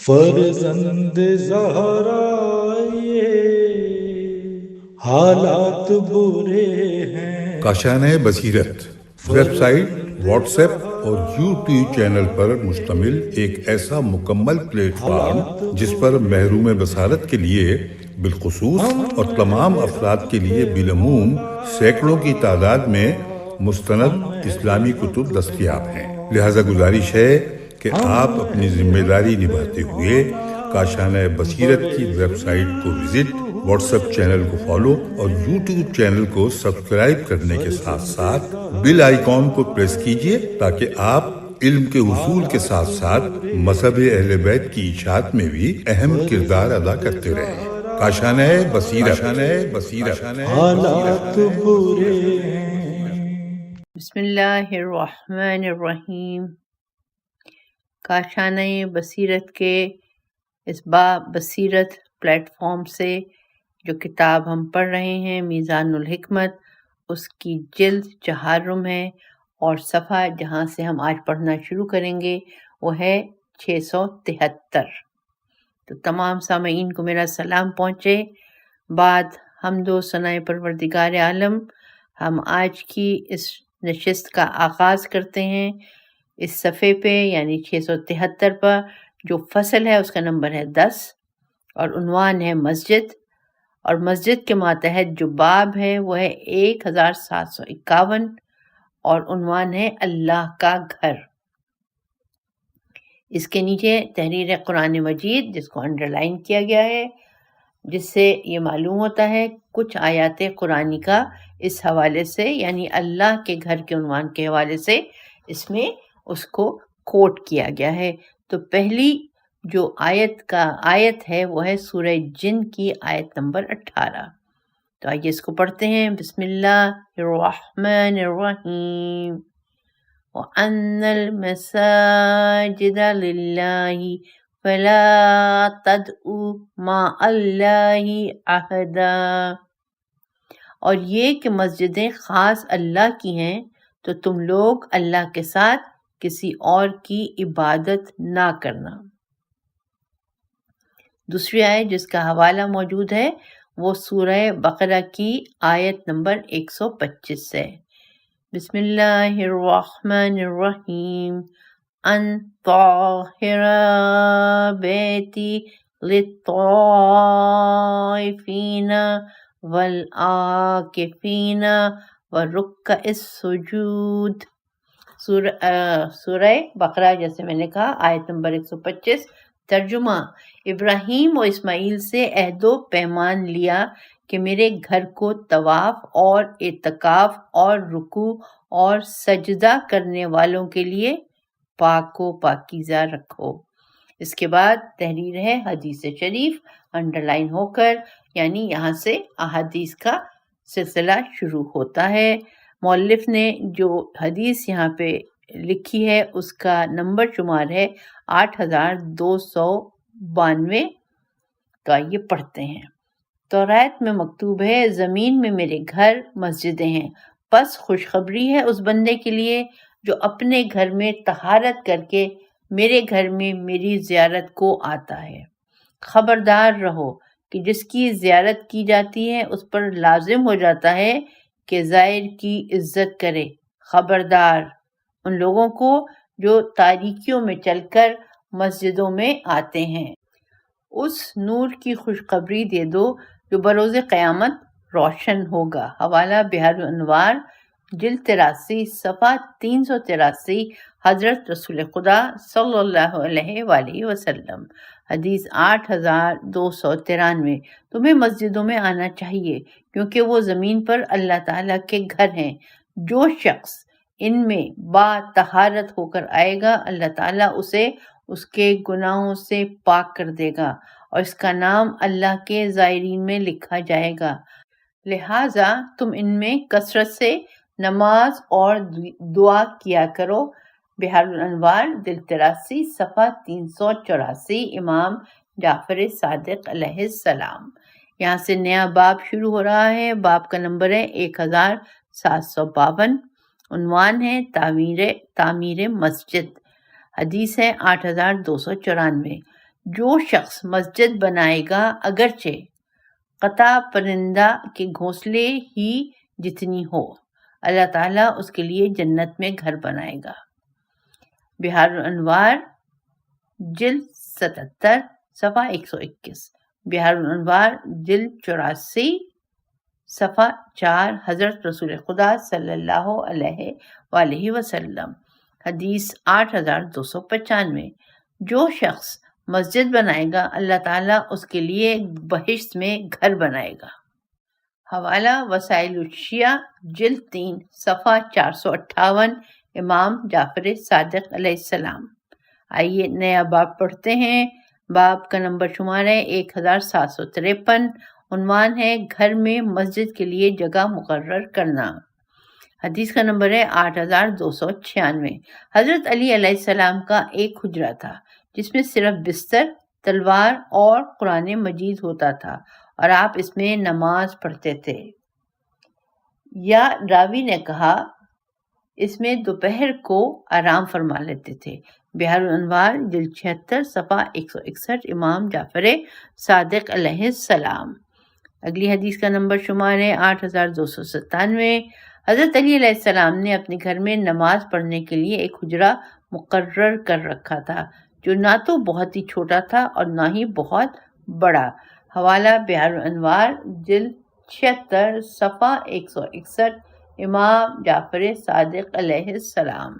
فرزند زہرا یہ حالات برے ہیں۔ کاشانۂ بصیرت ویب سائٹ، واٹس ایپ اور یوٹیوب چینل پر مشتمل ایک ایسا مکمل پلیٹ فارم جس پر محروم بصارت کے لیے بالخصوص اور تمام افراد کے لیے بالعموم سینکڑوں کی تعداد میں مستند اسلامی کتب دستیاب ہیں۔ لہذا گزارش ہے کہ آپ اپنی ذمہ داری نبھاتے ہوئے کاشانۂ بصیرت کی ویب سائٹ کو وزٹ، واٹس ایپ چینل کو فالو اور یوٹیوب چینل کو سبسکرائب کرنے کے ساتھ ساتھ بیل آئیکن کو پریس کیجئے تاکہ آپ علم کے حصول کے ساتھ ساتھ مذہب اہل بیت کی اشاعت میں بھی اہم کردار ادا کرتے رہیں۔ کاشانۂ بصیرت حالات برے ہیں۔ بسم اللہ الرحمن الرحیم۔ کاشانۂ بصیرت کے اس بصیرت پلیٹ فارم سے جو کتاب ہم پڑھ رہے ہیں میزان الحکمت، اس کی جلد 4 ہے اور صفحہ جہاں سے ہم آج پڑھنا شروع کریں گے وہ ہے 673۔ تو تمام سامعین کو میرا سلام پہنچے۔ بعد حمد و ثناء پروردگار عالم، ہم آج کی اس نشست کا آغاز کرتے ہیں اس صفحے پہ یعنی 673 پر۔ جو فصل ہے اس کا نمبر ہے 10 اور عنوان ہے مسجد، اور مسجد کے ماتحت جو باب ہے وہ ہے 1751 اور عنوان ہے اللہ کا گھر۔ اس کے نیچے تحریر قرآن مجید جس کو انڈر لائن کیا گیا ہے، جس سے یہ معلوم ہوتا ہے کچھ آیات قرآنی کا اس حوالے سے یعنی اللہ کے گھر کے عنوان کے حوالے سے اس میں اس کو کوٹ کیا گیا ہے۔ تو پہلی جو آیت ہے وہ ہے سورہ جن کی آیت نمبر 18۔ تو آئیے اس کو پڑھتے ہیں۔ بسم اللہ الرحمن الرحیم۔ وَأَنَّ الْمَسَاجِدَ لِلَّهِ فَلَا تَدْعُوا مَعَ اللَّهِ أَحَدًا۔ اور یہ کہ مسجدیں خاص اللہ کی ہیں تو تم لوگ اللہ کے ساتھ کسی اور کی عبادت نہ کرنا۔ دوسری آیت جس کا حوالہ موجود ہے وہ سورہ بقرہ کی آیت نمبر 125 ہے۔ بسم اللہ الرحمن الرحیم۔ ان طاہر بیتی للطائفین والعاکفین ورکع السجود۔ سورہ بقرہ جیسے میں نے کہا آیت نمبر 125۔ ترجمہ: ابراہیم و اسماعیل سے عہد و پیمان لیا کہ میرے گھر کو طواف اور اعتکاف اور رکوع اور سجدہ کرنے والوں کے لیے پاک و پاکیزہ رکھو۔ اس کے بعد تحریر ہے حدیث شریف انڈر لائن ہو کر، یعنی یہاں سے احادیث کا سلسلہ شروع ہوتا ہے۔ مؤلف نے جو حدیث یہاں پہ لکھی ہے اس کا نمبر شمار ہے 8292۔ تو آئیے پڑھتے ہیں۔ تورات میں مکتوب ہے زمین میں میرے گھر مسجدیں ہیں، پس خوشخبری ہے اس بندے کے لیے جو اپنے گھر میں طہارت کر کے میرے گھر میں میری زیارت کو آتا ہے۔ خبردار رہو کہ جس کی زیارت کی جاتی ہے اس پر لازم ہو جاتا ہے کہ زائر کی عزت کرے۔ خبردار ان لوگوں کو جو تاریکیوں میں چل کر مسجدوں میں آتے ہیں، اس نور کی خوشخبری دے دو جو بروز قیامت روشن ہوگا۔ حوالہ بحار الانوار جلد 83 صفحہ 383۔ حضرت رسول خدا صلی اللہ علیہ وآلہ وسلم۔ حدیث 8293۔ تمہیں مسجدوں میں آنا چاہیے کیونکہ وہ زمین پر اللہ تعالیٰ کے گھر ہیں۔ جو شخص ان میں با طہارت ہو کر آئے گا اللہ تعالیٰ اسے اس کے گناہوں سے پاک کر دے گا اور اس کا نام اللہ کے زائرین میں لکھا جائے گا۔ لہٰذا تم ان میں کثرت سے نماز اور دعا کیا کرو۔ بحار الانوار دل 83 صفحہ 384۔ امام جعفر صادق علیہ السلام۔ یہاں سے نیا باب شروع ہو رہا ہے۔ باب کا نمبر ہے 1752۔ عنوان ہے تعمیر مسجد۔ حدیث ہے 8294۔ جو شخص مسجد بنائے گا اگرچہ قطع پرندہ کے گھونسلے ہی جتنی ہو، اللہ تعالیٰ اس کے لیے جنت میں گھر بنائے گا۔ بحار الانوار جلد 77 صفحہ 121، بحار الانوار جلد 84 صفحہ 4، حضرت رسول خدا صلی اللہ علیہ وآلہ وسلم، حدیث 8295۔ جو شخص مسجد بنائے گا اللہ تعالیٰ اس کے لیے بہشت میں گھر بنائے گا۔ حوالہ وسائل الشیعہ جلد 3 صفحہ 458، امام جعفر صادق علیہ السلام۔ آئیے نیا باب پڑھتے ہیں۔ باب کا نمبر شمار ہے 1753، عنوان ہے گھر میں مسجد کے لیے جگہ مقرر کرنا۔ حدیث کا نمبر ہے 8296۔ حضرت علی علیہ السلام کا ایک حجرہ تھا جس میں صرف بستر، تلوار اور قرآن مجید ہوتا تھا، اور آپ اس میں نماز پڑھتے تھے۔ یا راوی نے کہا اس میں دوپہر کو آرام فرما لیتے تھے۔ بحار الانوار جلد 76 صفحہ 161، امام جعفر صادق علیہ السلام۔ اگلی حدیث کا نمبر شمار ہے 8297۔ حضرت علی علیہ السلام نے اپنے گھر میں نماز پڑھنے کے لیے ایک حجرہ مقرر کر رکھا تھا جو نہ تو بہت ہی چھوٹا تھا اور نہ ہی بہت بڑا۔ حوالہ بحار الانوار جلد 76 صفحہ 161، امام جعفر صادق علیہ السلام۔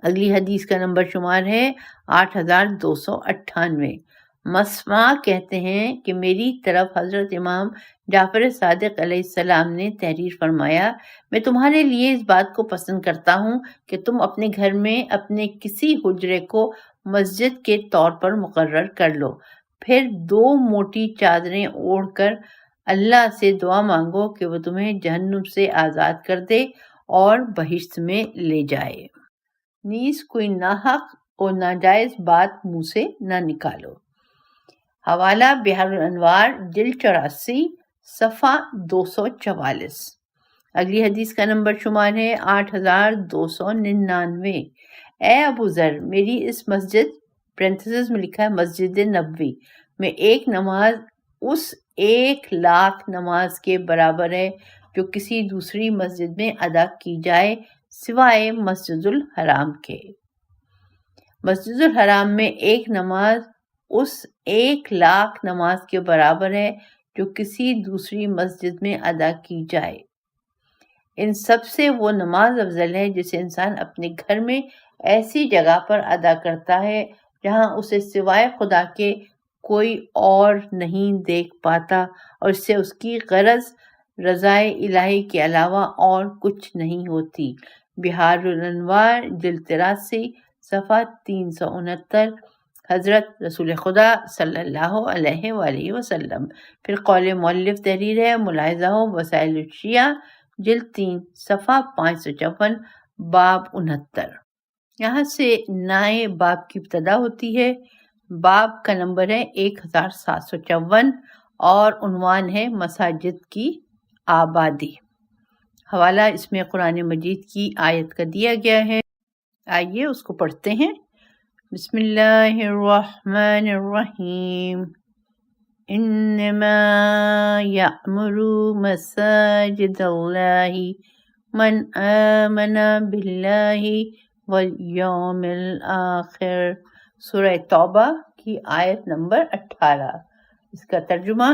اگلی حدیث کا نمبر شمار ہے 8298۔ مسمع کہتے ہیں کہ میری طرف حضرت امام جعفر صادق علیہ السلام نے تحریر فرمایا، میں تمہارے لیے اس بات کو پسند کرتا ہوں کہ تم اپنے گھر میں اپنے کسی حجرے کو مسجد کے طور پر مقرر کر لو، پھر 2 موٹی چادریں اوڑھ کر اللہ سے دعا مانگو کہ وہ تمہیں جہنم سے آزاد کر دے اور بہشت میں لے جائے۔ نیز کوئی ناحق اور ناجائز بات منہ سے نہ نکالو۔ حوالہ بحار الانوار جلد 84 صفحہ 244۔ اگلی حدیث کا نمبر شمار ہے 8299۔ اے ابو ذر، میری اس مسجد پرنتھسس میں لکھا ہے مسجد نبوی میں ایک نماز اس 1,00,000 نماز کے برابر ہے جو کسی دوسری مسجد میں ادا کی جائے سوائے مسجد الحرام کے۔ مسجد الحرام میں ایک نماز اس 1,00,000 نماز کے برابر ہے جو کسی دوسری مسجد میں ادا کی جائے۔ ان سب سے وہ نماز افضل ہے جسے انسان اپنے گھر میں ایسی جگہ پر ادا کرتا ہے جہاں اسے سوائے خدا کے کوئی اور نہیں دیکھ پاتا، اور اس سے اس کی غرض رضائے الہی کے علاوہ اور کچھ نہیں ہوتی۔ بحار الانوار جلد 83 صفحہ 369، حضرت رسول خدا صلی اللہ علیہ وآلہ وسلم۔ پھر قول مؤلف تحریر ہے ملاحظہ وسائل الشیعہ جلد 3 صفحہ 554، باب 69۔ یہاں سے نئے باب کی ابتدا ہوتی ہے۔ باب کا نمبر ہے 1754 اور عنوان ہے مساجد کی آبادی۔ حوالہ اس میں قرآن مجید کی آیت کا دیا گیا ہے، آئیے اس کو پڑھتے ہیں۔ بسم اللہ الرحمن الرحیم۔ انما یعمر مساجد اللہ من آمن باللہ والیوم الآخر۔ سورہ توبہ کی آیت نمبر 18۔ اس کا ترجمہ: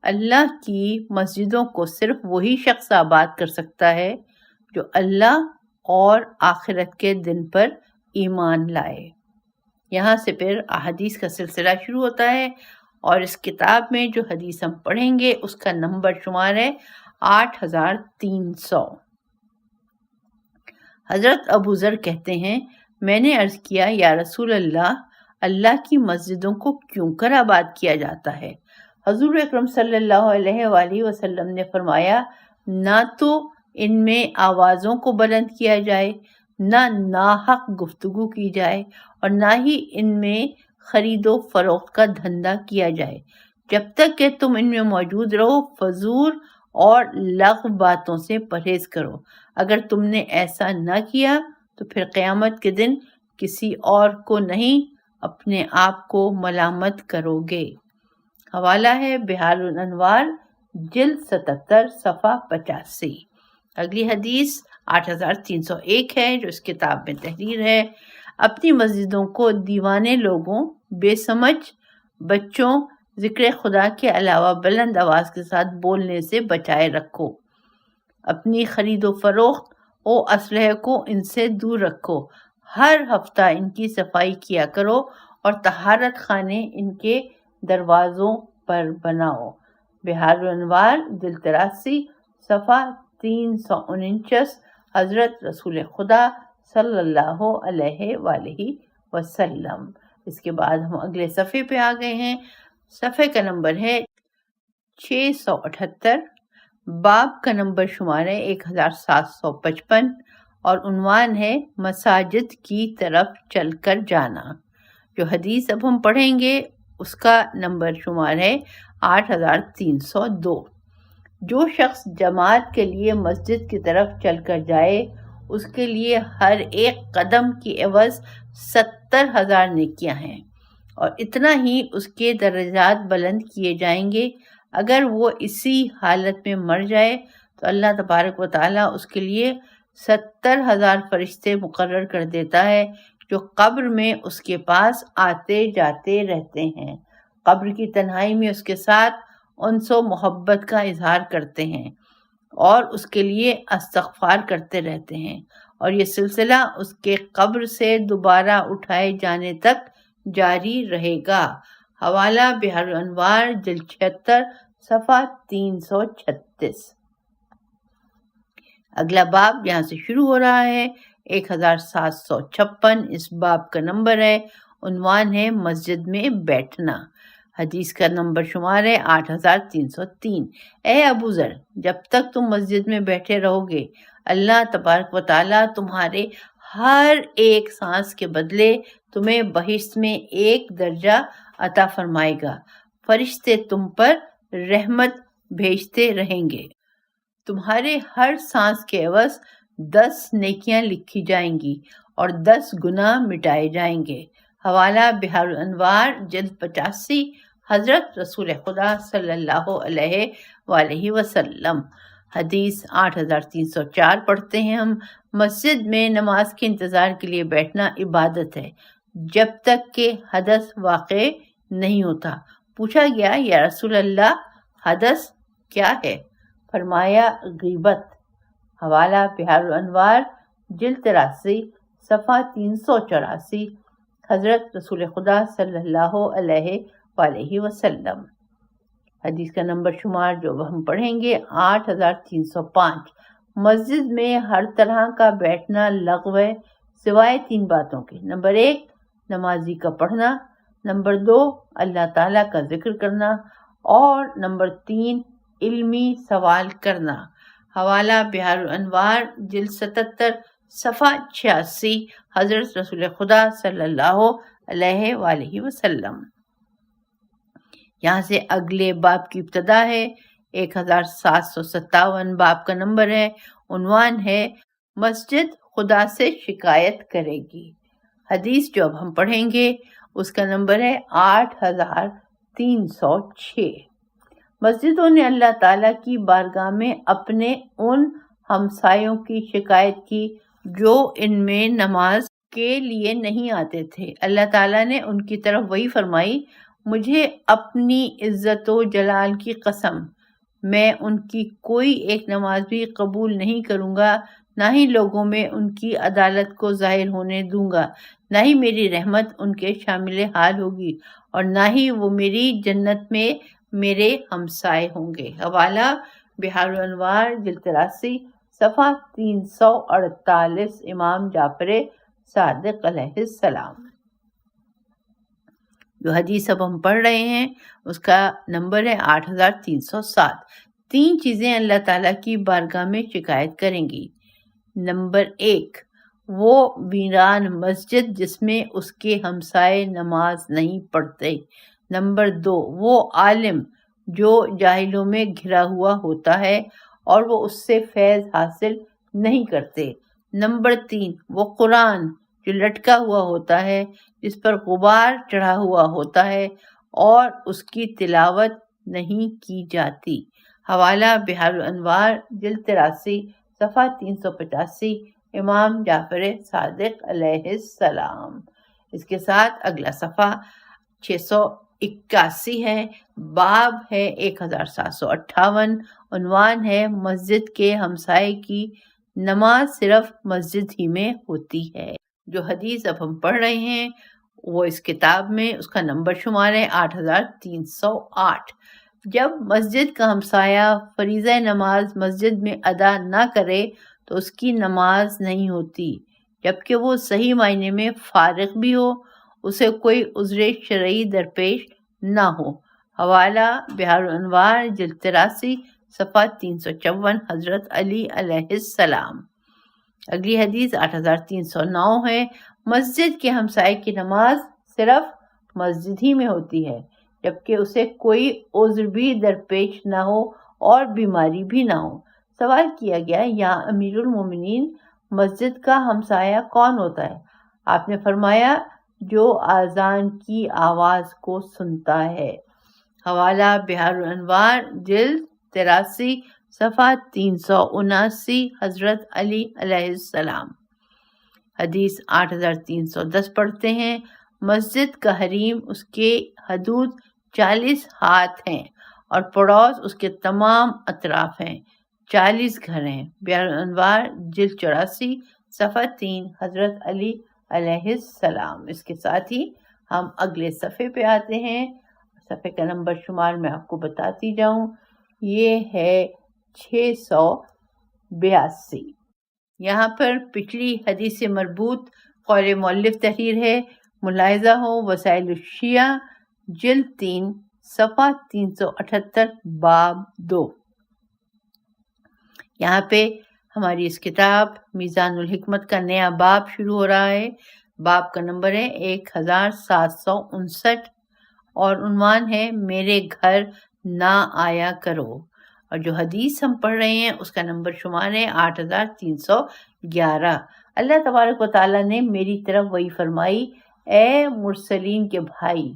اللہ کی مسجدوں کو صرف وہی شخص آباد کر سکتا ہے جو اللہ اور آخرت کے دن پر ایمان لائے۔ یہاں سے پھر احادیث کا سلسلہ شروع ہوتا ہے، اور اس کتاب میں جو حدیث ہم پڑھیں گے اس کا نمبر شمار ہے 8300۔ حضرت ابو ذر کہتے ہیں، میں نے عرض کیا یا رسول اللہ، اللہ کی مسجدوں کو کیوں کر آباد کیا جاتا ہے؟ حضور اکرم صلی اللہ علیہ وآلہ وسلم نے فرمایا، نہ تو ان میں آوازوں کو بلند کیا جائے، نہ ناحق گفتگو کی جائے، اور نہ ہی ان میں خرید و فروخت کا دھندا کیا جائے۔ جب تک کہ تم ان میں موجود رہو فضول اور لغو باتوں سے پرہیز کرو۔ اگر تم نے ایسا نہ کیا تو پھر قیامت کے دن کسی اور کو نہیں اپنے آپ کو ملامت کرو گے۔ حوالہ ہے بحار الانوار جلد 77 صفحہ 85۔ اگلی حدیث 8301 ہے جو اس کتاب میں تحریر ہے۔ اپنی مسجدوں کو دیوانے لوگوں، بے سمجھ بچوں، ذکر خدا کے علاوہ بلند آواز کے ساتھ بولنے سے بچائے رکھو۔ اپنی خرید و فروخت و اسلحے کو ان سے دور رکھو۔ ہر ہفتہ ان کی صفائی کیا کرو اور طہارت خانے ان کے دروازوں پر بناؤ۔ بحار الانوار جلد 83 صفحہ 349۔ حضرت رسول خدا صلی اللہ علیہ وآلہ وسلم۔ اس کے بعد ہم اگلے صفحے پہ آ گئے ہیں۔ صفحے کا نمبر ہے 678، باب کا نمبر شمار ہے 1755 اور عنوان ہے مساجد کی طرف چل کر جانا۔ جو حدیث اب ہم پڑھیں گے اس کا نمبر شمار ہے 8302۔ جو شخص جماعت کے لیے مسجد کی طرف چل کر جائے اس کے لیے ہر ایک قدم کی عوض 70,000 نیکیاں ہیں، اور اتنا ہی اس کے درجات بلند کیے جائیں گے۔ اگر وہ اسی حالت میں مر جائے تو اللہ تبارک و تعالیٰ اس کے لیے 70,000 فرشتے مقرر کر دیتا ہے جو قبر میں اس کے پاس آتے جاتے رہتے ہیں، قبر کی تنہائی میں اس کے ساتھ انس و محبت کا اظہار کرتے ہیں اور اس کے لیے استغفار کرتے رہتے ہیں، اور یہ سلسلہ اس کے قبر سے دوبارہ اٹھائے جانے تک جاری رہے گا۔ حوالہ بحار الانوار جلد 76 صفحہ 336۔ اگلا باب یہاں سے شروع ہو رہا ہے 1756۔ اس باب کا نمبر ہے، عنوان ہے مسجد میں بیٹھنا۔ حدیث کا نمبر شمار ہے 8303۔ اے ابو ذر، جب تک تم مسجد میں بیٹھے رہو گے اللہ تبارک و تعالیٰ تمہارے ہر ایک سانس کے بدلے تمہیں بہشت میں ایک درجہ عطا فرمائے گا۔ فرشتے تم پر رحمت بھیجتے رہیں گے۔ تمہارے ہر سانس کے عوض 10 نیکیاں لکھی جائیں گی اور 10 گناہ مٹائے جائیں گے۔ حوالہ بحار الانوار جلد 85۔ حضرت رسول خدا صلی اللہ علیہ وآلہ وسلم۔ حدیث 8304 پڑھتے ہیں ہم۔ مسجد میں نماز کے انتظار کے لیے بیٹھنا عبادت ہے جب تک کہ حدث واقع نہیں ہوتا۔ پوچھا گیا یا رسول اللہ حدث کیا ہے؟ فرمایا غیبت۔ حوالہ بحار الانوار جلد 83 صفحہ 384۔ حضرت رسول خدا صلی اللہ علیہ وآلہ وسلم۔ حدیث کا نمبر شمار جو ہم پڑھیں گے 8305۔ مسجد میں ہر طرح کا بیٹھنا لغو ہے سوائے 3 باتوں کے۔ نمبر 1 نمازی کا پڑھنا، نمبر 2 اللہ تعالیٰ کا ذکر کرنا، اور نمبر 3 علمی سوال کرنا۔ حوالہ بحار الانوار جلد 77 صفحہ 86۔ حضرت رسول خدا صلی اللہ علیہ وآلہ وسلم۔ یہاں سے اگلے باب کی ابتدا ہے 1757۔ باب کا نمبر ہے، عنوان ہے مسجد خدا سے شکایت کرے گی۔ حدیث جو اب ہم پڑھیں گے اس کا نمبر ہے 8306۔ مسجدوں نے اللہ تعالیٰ کی بارگاہ میں اپنے ان ہمسایوں کی شکایت کی جو ان میں نماز کے لیے نہیں آتے تھے۔ اللہ تعالیٰ نے ان کی طرف وہی فرمائی، مجھے اپنی عزت و جلال کی قسم، میں ان کی کوئی ایک نماز بھی قبول نہیں کروں گا، نہ ہی لوگوں میں ان کی عدالت کو ظاہر ہونے دوں گا، نہ ہی میری رحمت ان کے شامل حال ہوگی، اور نہ ہی وہ میری جنت میں میرے ہمسائے ہوں گے۔ حوالہ بحار الانوار جلد 83 صفحہ 348۔ امام جعفر صادق علیہ السلام۔ جو حدیث اب ہم پڑھ رہے ہیں اس کا نمبر ہے 8307۔ 3 چیزیں اللہ تعالیٰ کی بارگاہ میں شکایت کریں گی۔ نمبر 1 وہ ویران مسجد جس میں اس کے ہمسائے نماز نہیں پڑھتے۔ نمبر 2 وہ عالم جو جاہلوں میں گھرا ہوا ہوتا ہے اور وہ اس سے فیض حاصل نہیں کرتے۔ نمبر 3 وہ قرآن جو لٹکا ہوا ہوتا ہے، جس پر غبار چڑھا ہوا ہوتا ہے اور اس کی تلاوت نہیں کی جاتی۔ حوالہ بحار الانوار جلد 83 صفحہ 385، امام جعفر صادق علیہ السلام۔ اس کے ساتھ اگلا صفحہ 681 ہے، باب ہے 1758، عنوان ہے مسجد کے ہمسائے کی نماز صرف مسجد ہی میں ہوتی ہے۔ جو حدیث اب ہم پڑھ رہے ہیں وہ اس کتاب میں اس کا نمبر شمار ہے 8308۔ جب مسجد کا ہمسایہ فریضہ نماز مسجد میں ادا نہ کرے تو اس کی نماز نہیں ہوتی، جبکہ وہ صحیح معنی میں فارغ بھی ہو، اسے کوئی عذر شرعی درپیش نہ ہو۔ حوالہ بحار الانوار جلد 83 صفحہ 354، حضرت علی علیہ السلام۔ اگلی حدیث 8309 ہے، مسجد کے ہمسائے کی نماز صرف مسجد ہی میں ہوتی ہے، جبکہ اسے کوئی عذر بھی درپیش نہ ہو اور بیماری بھی نہ ہو۔ سوال کیا گیا، یا امیر المومنین مسجد کا ہمسایہ کون ہوتا ہے؟ آپ نے فرمایا جو اذان کی آواز کو سنتا ہے۔ حوالہ بحار الانوار جلد 83 صفحہ 379، حضرت علی علیہ السلام۔ حدیث 8310 پڑھتے ہیں، مسجد کا حریم اس کے حدود 40 ہاتھ ہیں اور پڑوس اس کے تمام اطراف ہیں، 40 گھر ہیں۔ بحار الانوار جلد 84 صفحہ 3، حضرت علی علیہ السلام۔ اس کے ساتھ ہی ہم اگلے صفحے پہ آتے ہیں، صفحے کا نمبر شمار میں آپ کو بتاتی جاؤں، یہ ہے 682۔ یہاں پر پچھلی حدیث سے مربوط قول مؤلف تحریر ہے، ملاحظہ ہو وسائل الشیعہ جلد 3 صفحہ 378، باب 2۔ یہاں پہ ہماری اس کتاب میزان الحکمت کا نیا باب شروع ہو رہا ہے۔ باب کا نمبر ہے 1759 اور عنوان ہے میرے گھر نہ آیا کرو، اور جو حدیث ہم پڑھ رہے ہیں اس کا نمبر شمار ہے 8311۔ اللہ تبارک و تعالیٰ نے میری طرف وحی فرمائی، اے مرسلین کے بھائی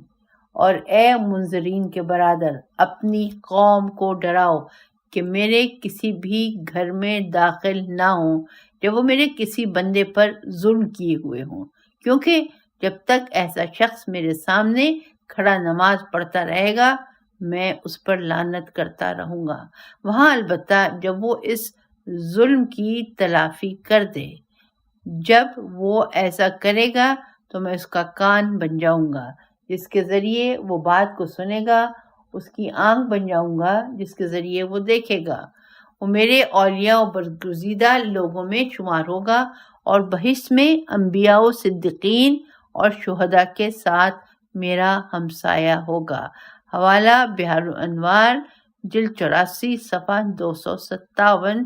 اور اے منذرین کے برادر، اپنی قوم کو ڈراؤ کہ میرے کسی بھی گھر میں داخل نہ ہوں جب وہ میرے کسی بندے پر ظلم کیے ہوئے ہوں، کیونکہ جب تک ایسا شخص میرے سامنے کھڑا نماز پڑھتا رہے گا میں اس پر لعنت کرتا رہوں گا، وہاں البتہ جب وہ اس ظلم کی تلافی کر دے، جب وہ ایسا کرے گا تو میں اس کا کان بن جاؤں گا جس کے ذریعے وہ بات کو سنے گا، اس کی آنکھ بن جاؤں گا جس کے ذریعے وہ دیکھے گا، وہ میرے اولیاء و برگزیدہ لوگوں میں شمار ہوگا اور بہشت میں انبیاء و صدیقین اور شہداء کے ساتھ میرا ہمسایہ ہوگا۔ حوالہ بحار الانوار جلد 84 صفحہ 257،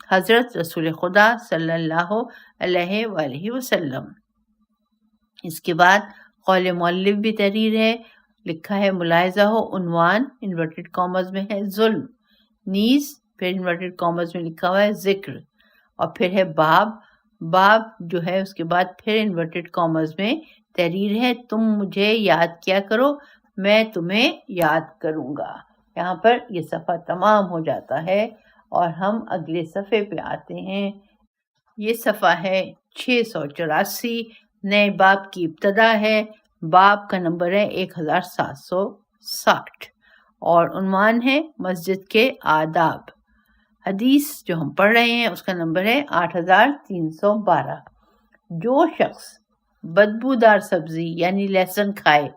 حضرت رسول خدا صلی اللہ علیہ وآلہ وسلم۔ اس کے بعد قول مؤلف بھی تحریر ہے، لکھا ہے ملاحظہ ہو، عنوان انورٹڈ کامز میں ہے ظلم، نیز پھر انورٹڈ کامز میں لکھا ہوا ہے ذکر، اور پھر ہے باب جو ہے اس کے بعد پھر انورٹڈ کامز میں تحریر ہے، تم مجھے یاد کیا کرو میں تمہیں یاد کروں گا۔ یہاں پر یہ صفحہ تمام ہو جاتا ہے اور ہم اگلے صفحے پہ آتے ہیں۔ یہ صفحہ ہے 684، نئے باب کی ابتدا ہے، باب کا نمبر ہے 1760 اور عنوان ہے مسجد کے آداب۔ حدیث جو ہم پڑھ رہے ہیں اس کا نمبر ہے 8312۔ جو شخص بدبودار سبزی یعنی لہسن کھائے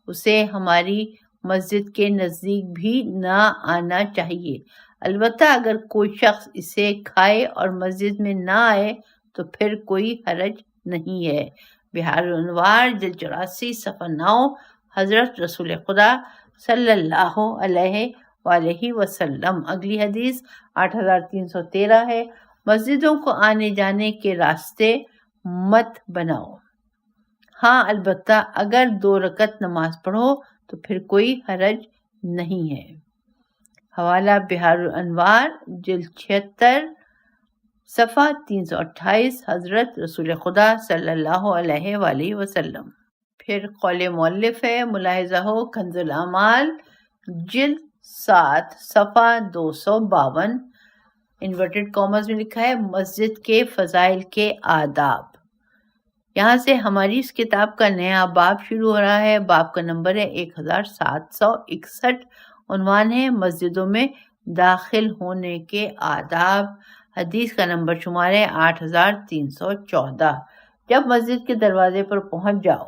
اسے ہماری مسجد کے نزدیک بھی نہ آنا چاہیے، البتہ اگر کوئی شخص اسے کھائے اور مسجد میں نہ آئے تو پھر کوئی حرج نہیں ہے۔ بحار الانوار جلد 84 صفحہ 9، حضرت رسول خدا صلی اللہ علیہ وآلہ وسلم۔ اگلی حدیث 8313 ہے، مسجدوں کو آنے جانے کے راستے مت بناؤ، ہاں البتہ اگر 2 رکعت نماز پڑھو تو پھر کوئی حرج نہیں ہے۔ حوالہ بحار الانوار جلد 76 صفحہ 328 حضرت رسول خدا صلی اللہ علیہ وآلہ وسلم۔ پھر قول مؤلف ہے، ملاحظہ ہو کنز الاعمال جلد 7 صفحہ 252، انورٹڈ کامز میں لکھا ہے مسجد کے فضائل کے آداب۔ یہاں سے ہماری اس کتاب کا نیا باب شروع ہو رہا ہے۔ باب کا نمبر ہے 1761، عنوان ہے مسجدوں میں داخل ہونے کے آداب، حدیث کا نمبر شمار ہے 8314۔ جب مسجد کے دروازے پر پہنچ جاؤ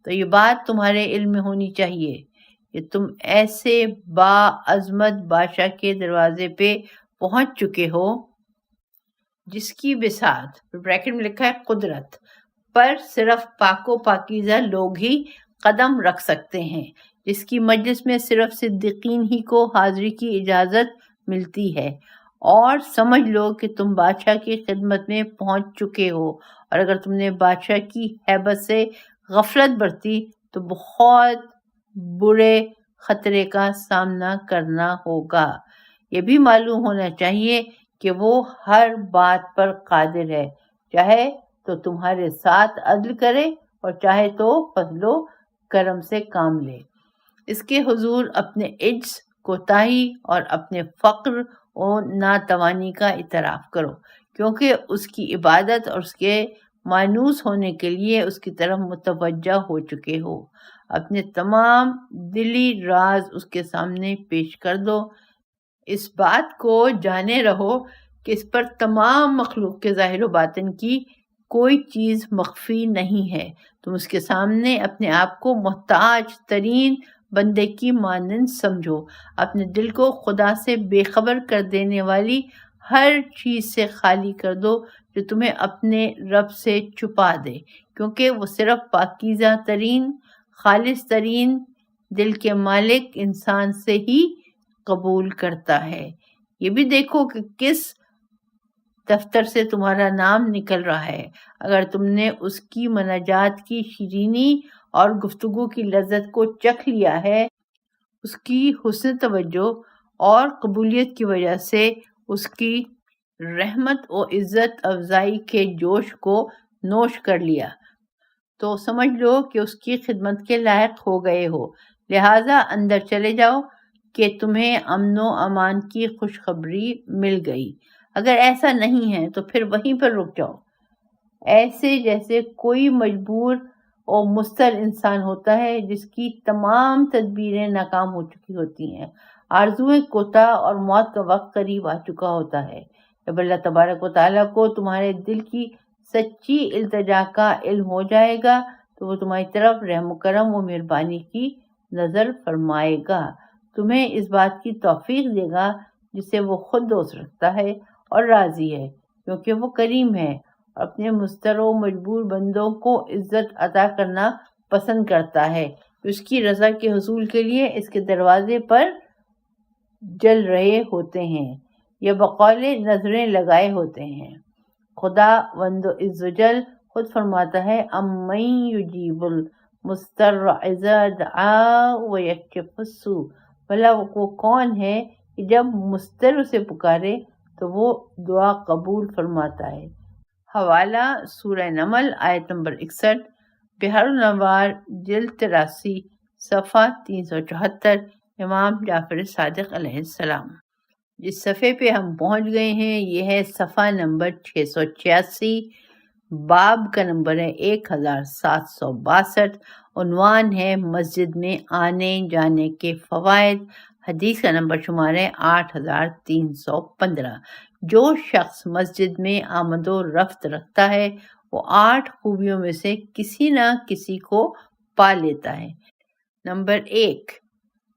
تو یہ بات تمہارے علم میں ہونی چاہیے کہ تم ایسے باعظمت بادشاہ کے دروازے پہ پہنچ چکے ہو جس کی بساط بریکٹ میں لکھا ہے قدرت پر صرف پاک و پاکیزہ لوگ ہی قدم رکھ سکتے ہیں، جس کی مجلس میں صرف صدیقین ہی کو حاضری کی اجازت ملتی ہے، اور سمجھ لو کہ تم بادشاہ کی خدمت میں پہنچ چکے ہو، اور اگر تم نے بادشاہ کی ہیبت سے غفلت برتی تو بہت برے خطرے کا سامنا کرنا ہوگا۔ یہ بھی معلوم ہونا چاہیے کہ وہ ہر بات پر قادر ہے، چاہے تو تمہارے ساتھ عدل کرے اور چاہے تو فضل و کرم سے کام لے۔ اس کے حضور اپنے عجز، کوتاہی اور اپنے فقر و ناتوانی کا اعتراف کرو، کیونکہ اس کی عبادت اور اس کے مانوس ہونے کے لیے اس کی طرف متوجہ ہو چکے ہو۔ اپنے تمام دلی راز اس کے سامنے پیش کر دو۔ اس بات کو جانے رہو کہ اس پر تمام مخلوق کے ظاہر و باطن کی کوئی چیز مخفی نہیں ہے۔ تم اس کے سامنے اپنے آپ کو محتاج ترین بندے کی مانند سمجھو۔ اپنے دل کو خدا سے بے خبر کر دینے والی ہر چیز سے خالی کر دو جو تمہیں اپنے رب سے چھپا دے، کیونکہ وہ صرف پاکیزہ ترین، خالص ترین دل کے مالک انسان سے ہی قبول کرتا ہے۔ یہ بھی دیکھو کہ کس دفتر سے تمہارا نام نکل رہا ہے۔ اگر تم نے اس کی مناجات کی شیرینی اور گفتگو کی لذت کو چکھ لیا ہے، اس کی حسن توجہ اور قبولیت کی وجہ سے اس کی رحمت و عزت افزائی کے جوش کو نوش کر لیا، تو سمجھ لو کہ اس کی خدمت کے لائق ہو گئے ہو۔ لہٰذا اندر چلے جاؤ کہ تمہیں امن و امان کی خوشخبری مل گئی۔ اگر ایسا نہیں ہے تو پھر وہیں پر رک جاؤ، ایسے جیسے کوئی مجبور اور مضطر انسان ہوتا ہے جس کی تمام تدبیریں ناکام ہو چکی ہوتی ہیں، آرزوئیں کوتا اور موت کا وقت قریب آ چکا ہوتا ہے۔ جب اللہ تبارک و تعالیٰ کو تمہارے دل کی سچی التجا کا علم ہو جائے گا تو وہ تمہاری طرف رحم و کرم و مہربانی کی نظر فرمائے گا، تمہیں اس بات کی توفیق دے گا جسے وہ خود دوست رکھتا ہے اور راضی ہے، کیونکہ وہ کریم ہے اور اپنے مضطر و مجبور بندوں کو عزت عطا کرنا پسند کرتا ہے۔ اس کی رضا کے حصول کے لیے اس کے دروازے پر جل رہے ہوتے ہیں یا بقول نظریں لگائے ہوتے ہیں۔ خدا وند عزوجل خود فرماتا ہے امن یجیب المضطر اذا دعا ویکشف السوء، بھلا وہ کون ہے کہ جب مضطر اسے پکارے تو وہ دعا قبول فرماتا ہے۔ حوالہ سورہ نمل آیت نمبر 61، بحر الانوار جلد 83 صفحہ 374، امام جعفر صادق علیہ السلام۔ جس صفحے پہ ہم پہنچ گئے ہیں یہ ہے صفحہ نمبر 686، باب کا نمبر ہے 1762، عنوان ہے مسجد میں آنے جانے کے فوائد، حدیث کا نمبر شمار ہے 8315۔ جو شخص مسجد میں آمد و رفت رکھتا ہے وہ 8 خوبیوں میں سے کسی نہ کسی کو پا لیتا ہے۔ نمبر 1،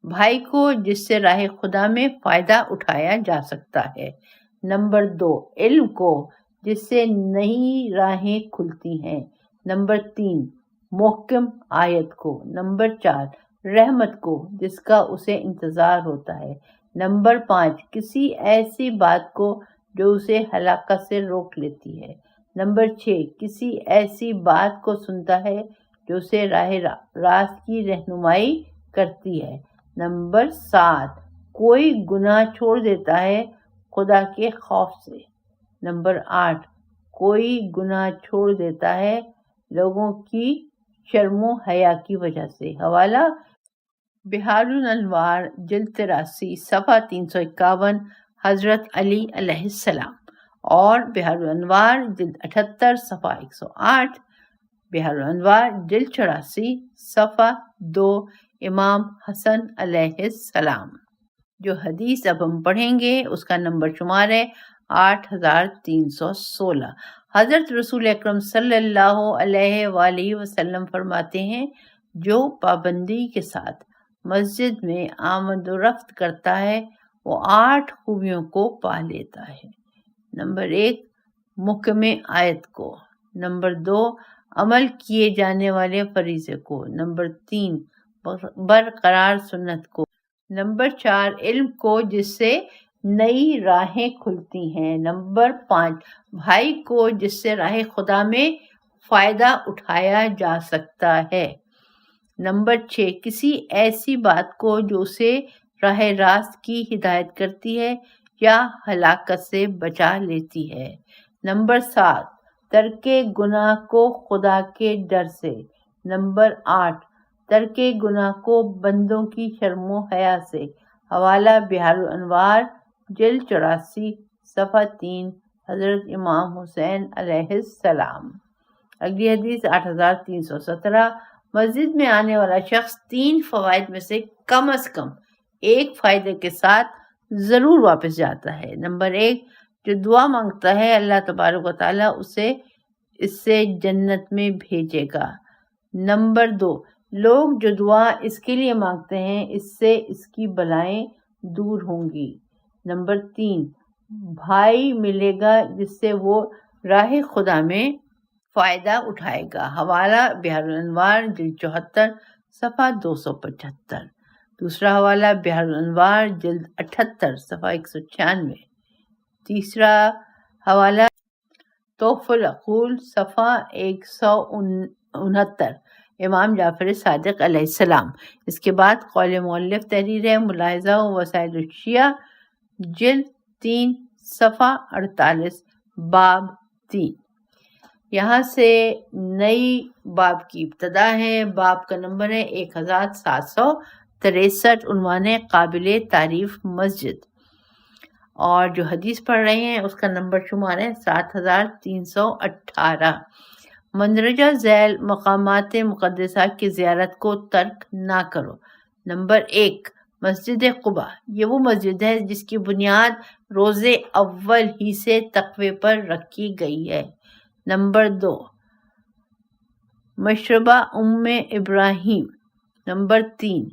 بھائی کو جس سے راہ خدا میں فائدہ اٹھایا جا سکتا ہے۔ نمبر 2، علم کو جس سے نئی راہیں کھلتی ہیں۔ نمبر 3، محکم آیت کو۔ نمبر 4، رحمت کو جس کا اسے انتظار ہوتا ہے۔ نمبر 5، کسی ایسی بات کو جو اسے ہلاکت سے روک لیتی ہے۔ نمبر 6، کسی ایسی بات کو سنتا ہے جو اسے راہ راست کی رہنمائی کرتی ہے۔ نمبر 7، کوئی گناہ چھوڑ دیتا ہے خدا کے خوف سے۔ نمبر 8، کوئی گناہ چھوڑ دیتا ہے لوگوں کی شرم و حیا کی وجہ سے۔ حوالہ بحار الانوار جلد 83 صفحہ 351 حضرت علی علیہ السلام، اور بحار الانوار جلد 78 صفحہ 108، بحار الانوار جلد 84 صفحہ 2 امام حسن علیہ السلام۔ جو حدیث اب ہم پڑھیں گے اس کا نمبر شمار ہے 8316۔ حضرت رسول اکرم صلی اللہ علیہ وآلہ وسلم فرماتے ہیں، جو پابندی کے ساتھ مسجد میں آمد و رفت کرتا ہے وہ 8 خوبیوں کو پا لیتا ہے۔ نمبر 1، محکم آیت کو۔ نمبر 2، عمل کیے جانے والے فریضے کو۔ نمبر 3، برقرار سنت کو۔ نمبر 4، علم کو جس سے نئی راہیں کھلتی ہیں۔ نمبر 5، بھائی کو جس سے راہ خدا میں فائدہ اٹھایا جا سکتا ہے۔ نمبر 6، کسی ایسی بات کو جو اسے راہ راست کی ہدایت کرتی ہے یا ہلاکت سے بچا لیتی ہے۔ نمبر 7، ترک گناہ کو خدا کے ڈر سے۔ نمبر 8، ترک گناہ کو بندوں کی شرم و حیا سے۔ حوالہ بحار الانوار جلد 84 صفحہ 3 حضرت امام حسین علیہ السلام۔ اگلی حدیث 8317۔ مسجد میں آنے والا شخص 3 فوائد میں سے کم از کم ایک فائدے کے ساتھ ضرور واپس جاتا ہے۔ نمبر 1، جو دعا مانگتا ہے اللہ تبارک و تعالیٰ اسے اس سے جنت میں بھیجے گا۔ نمبر 2، لوگ جو دعا اس کے لیے مانگتے ہیں اس سے اس کی بلائیں دور ہوں گی۔ نمبر 3، بھائی ملے گا جس سے وہ راہ خدا میں فائدہ اٹھائے گا۔ حوالہ بحار الانوار جلد 74 صفحہ 275۔ دوسرا حوالہ بحار الانوار جلد 78 صفحہ 196۔ تیسرا حوالہ تحفۃ العقول صفحہ 169 امام جعفر صادق علیہ السلام۔ اس کے بعد قول مؤلف تحریر ہے ملاحظہ و وسائل الشیعہ جلد 3 صفحہ 48 باب 3۔ یہاں سے نئی باب کی ابتدا ہے۔ باب کا نمبر ہے 1763، عنوان ہے قابل تعریف مسجد، اور جو حدیث پڑھ رہے ہیں اس کا نمبر شمار ہے 7318۔ مندرجہ ذیل مقامات مقدسہ کی زیارت کو ترک نہ کرو۔ نمبر 1، مسجد قباء، یہ وہ مسجد ہے جس کی بنیاد روز اول ہی سے تقوی پر رکھی گئی ہے۔ نمبر 2، مشربہ ابراہیم۔ نمبر 3،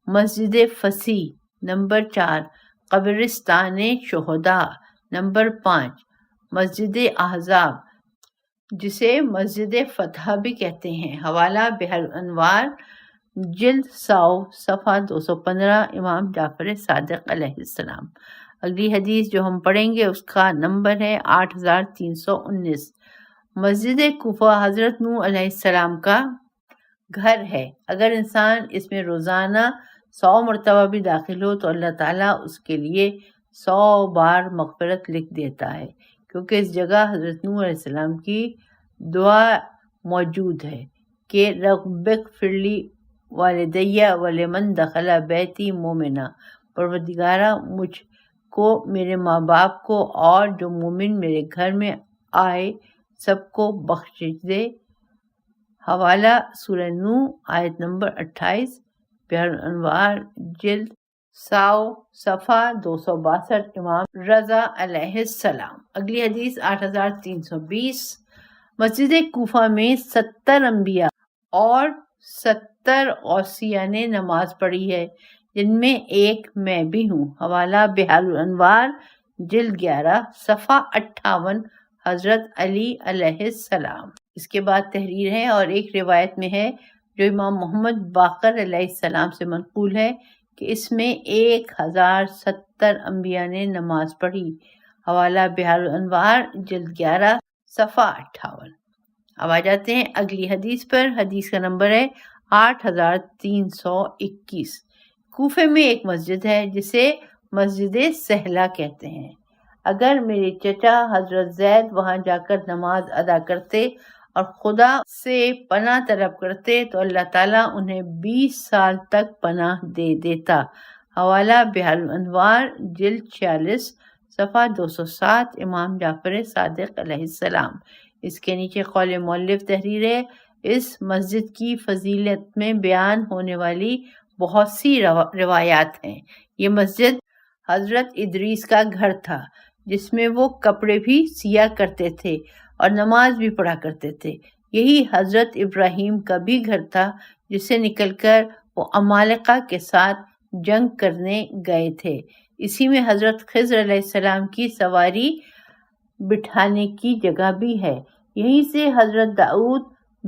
مسجد فصیح۔ نمبر 4، قبرستان شہداء۔ نمبر 5، مسجد احزاب جسے مسجد فتح بھی کہتے ہیں۔ حوالہ بحار الانوار جلد 100 صفحہ 215 امام جعفر صادق علیہ السلام۔ اگلی حدیث جو ہم پڑھیں گے اس کا نمبر ہے 8319۔ مسجد کوفہ حضرت نوح علیہ السلام کا گھر ہے۔ اگر انسان اس میں روزانہ 100 مرتبہ بھی داخل ہو تو اللہ تعالیٰ اس کے لیے 100 بار مغفرت لکھ دیتا ہے، کیونکہ اس جگہ حضرت نوح علیہ السلام کی دعا موجود ہے کہ رب اغفر لی والدی ولمن دخل بیتی مومنا، پروردگارہ مجھ کو، میرے ماں باپ کو اور جو مومن میرے گھر میں آئے سب کو بخش دے۔ حوالہ سورہ نوح آیت نمبر 28، بحار الانوار جلد 100 صفحہ 262 امام رضا علیہ السلام۔ اگلی حدیث 8320۔ مسجد کوفہ میں 70 انبیاء اور 70 اوصیاء نے نماز پڑھی ہے، جن میں ایک میں بھی ہوں۔ حوالہ بحار الانوار جلد 11 صفحہ 58 حضرت علی علیہ السلام۔ اس کے بعد تحریر ہے، اور ایک روایت میں ہے جو امام محمد باقر علیہ السلام سے منقول ہے کہ اس میں 1070 انبیاء نے نماز پڑھی۔ حوالہ بحار الانوار جلد 11 صفحہ 58۔ اب آ جاتے ہیں اگلی حدیث پر۔ حدیث کا نمبر ہے 8321۔ کوفے میں ایک مسجد ہے جسے مسجد سہلہ کہتے ہیں۔ اگر میرے چچا حضرت زید وہاں جا کر نماز ادا کرتے اور خدا سے پناہ طلب کرتے تو اللہ تعالیٰ انہیں 20 سال تک پناہ دے دیتا۔ حوالہ بحار الانوار جلد 46 صفحہ 207 امام جعفر صادق علیہ السلام۔ اس کے نیچے قول مؤلف تحریر ہے۔ اس مسجد کی فضیلت میں بیان ہونے والی بہت سی روایات ہیں۔ یہ مسجد حضرت ادریس کا گھر تھا جس میں وہ کپڑے بھی سیا کرتے تھے اور نماز بھی پڑھا کرتے تھے۔ یہی حضرت ابراہیم کا بھی گھر تھا جس سے نکل کر وہ عمالقہ کے ساتھ جنگ کرنے گئے تھے۔ اسی میں حضرت خضر علیہ السلام کی سواری بٹھانے کی جگہ بھی ہے۔ یہیں سے حضرت داؤد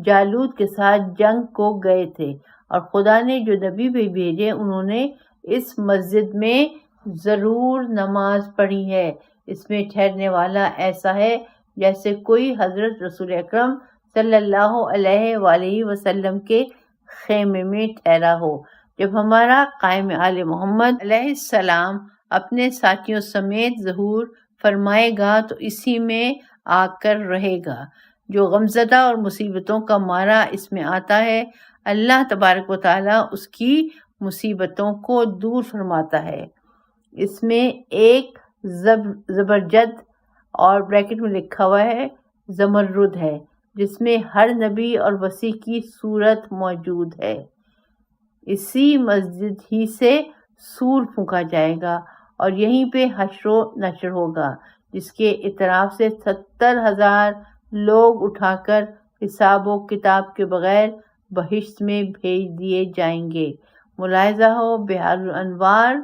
جالوت کے ساتھ جنگ کو گئے تھے اور خدا نے جو نبی بھی بھیجے انہوں نے اس مسجد میں ضرور نماز پڑھی ہے۔ اس میں ٹھہرنے والا ایسا ہے جیسے کوئی حضرت رسول اکرم صلی اللہ علیہ وآلہ وسلم کے خیمے میں ٹھہرا ہو۔ جب ہمارا قائم آل محمد علیہ السلام اپنے ساتھیوں سمیت ظہور فرمائے گا تو اسی میں آ کر رہے گا۔ جو غمزدہ اور مصیبتوں کا مارا اس میں آتا ہے، اللہ تبارک و تعالیٰ اس کی مصیبتوں کو دور فرماتا ہے۔ اس میں ایک زبرجد اور بریکٹ میں لکھا ہوا ہے زمرد ہے جس میں ہر نبی اور وصی کی صورت موجود ہے۔ اسی مسجد ہی سے سور پھونکا جائے گا اور یہیں پہ حشر و نشر ہوگا جس کے اعتراف سے 70,000 لوگ اٹھا کر حساب و کتاب کے بغیر بہشت میں بھیج دیے جائیں گے۔ ملاحظہ ہو بحار الانوار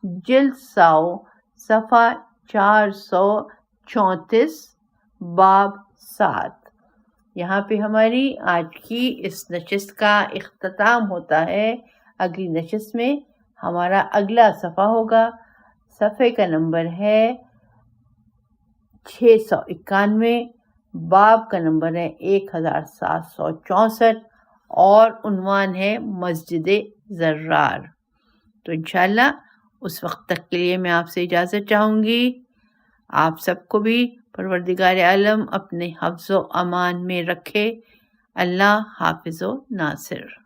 جلد 100 صفحہ 434 باب 7۔ یہاں پہ ہماری آج کی اس نشست کا اختتام ہوتا ہے۔ اگلی نشست میں ہمارا اگلا صفحہ ہوگا۔ صفحے کا نمبر ہے 691، باب کا نمبر ہے 1764 اور عنوان ہے مسجد زرار۔ تو انشاءاللہ اس وقت تک کے لیے میں آپ سے اجازت چاہوں گی۔ آپ سب کو بھی پروردگار عالم اپنے حفظ و امان میں رکھے۔ اللہ حافظ و ناصر۔